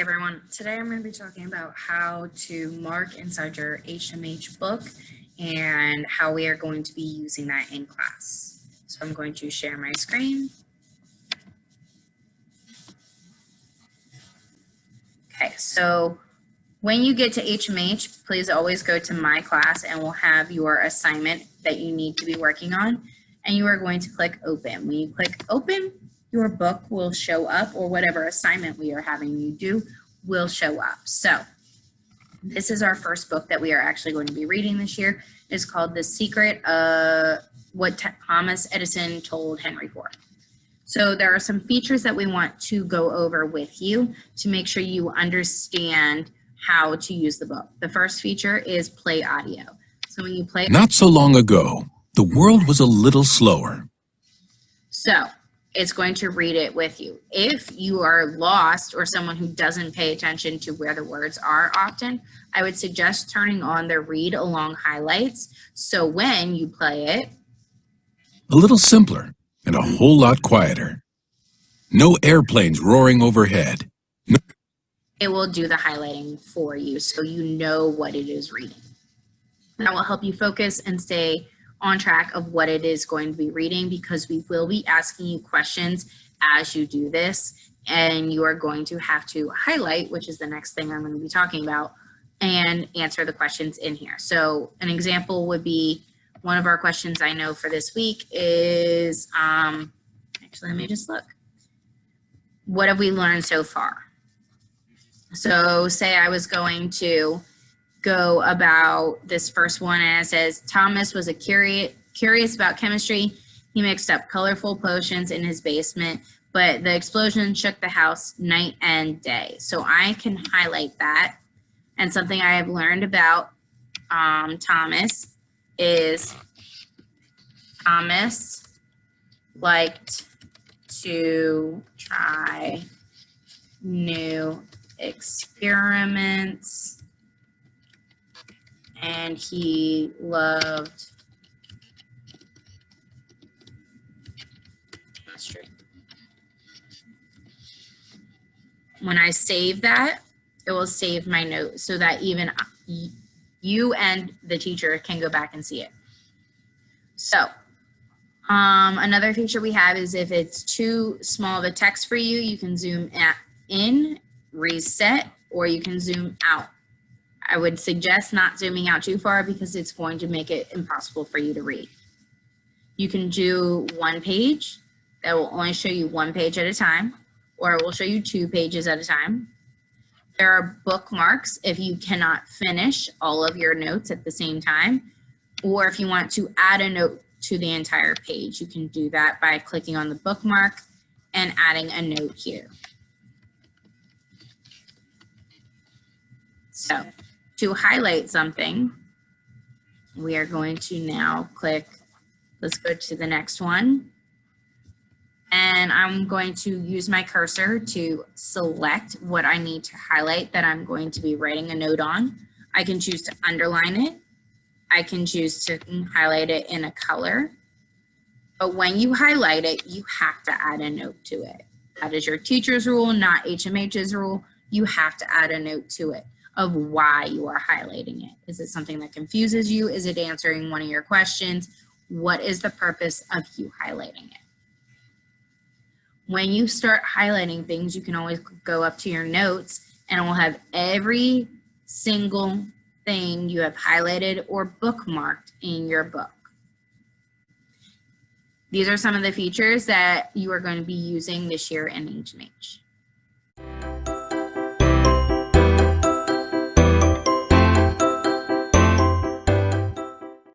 everyone, today I'm going to be talking about how to mark inside your HMH book and how we are going to be using that in class. So I'm going to share my screen. Okay, so when you get to HMH, please always go to My Class and we'll have your assignment that you need to be working on, and you are going to click Open. When you click Open, your book will show up, or whatever assignment we are having you do will show up. So this is our first book that we are actually going to be reading this year. It's called The Secret of What Thomas Edison Told Henry Ford. So there are some features that we want to go over with you to make sure you understand how to use the book. The first feature is play audio. So when you play... Not so long ago, the world was a little slower. So it's going to read it with you. If you are lost or someone who doesn't pay attention to where the words are often, I would suggest turning on the read along highlights. So when you play it... A little simpler and a whole lot quieter. No airplanes roaring overhead. No. It will do the highlighting for you so you know what it is reading. That will help you focus and stay on track of what it is going to be reading, because we will be asking you questions as you do this, and you are going to have to highlight, which is the next thing I'm going to be talking about, and answer the questions in here. So an example would be, one of our questions I know for this week is, actually let me just look. What have we learned so far? So say I was going to go about this first one, and it says Thomas was curious about chemistry. He mixed up colorful potions in his basement, but the explosion shook the house night and day. So I can highlight that. And something I have learned about Thomas is Thomas liked to try new experiments, and he loved chemistry. When I save that, it will save my note so that even you and the teacher can go back and see it. So another feature we have is if it's too small of a text for you, you can zoom in, reset, or you can zoom out. I would suggest not zooming out too far because it's going to make it impossible for you to read. You can do one page. That will only show you one page at a time, or it will show you 2 pages at a time. There are bookmarks if you cannot finish all of your notes at the same time, or if you want to add a note to the entire page, you can do that by clicking on the bookmark and adding a note here. So to highlight something, we are going to now click, let's go to the next one. And I'm going to use my cursor to select what I need to highlight that I'm going to be writing a note on. I can choose to underline it. I can choose to highlight it in a color. But when you highlight it, you have to add a note to it. That is your teacher's rule, not HMH's rule. You have to add a note to it of why you are highlighting it. Is it something that confuses you? Is it answering one of your questions? What is the purpose of you highlighting it? When you start highlighting things, you can always go up to your notes and it will have every single thing you have highlighted or bookmarked in your book. These are some of the features that you are going to be using this year in HMH.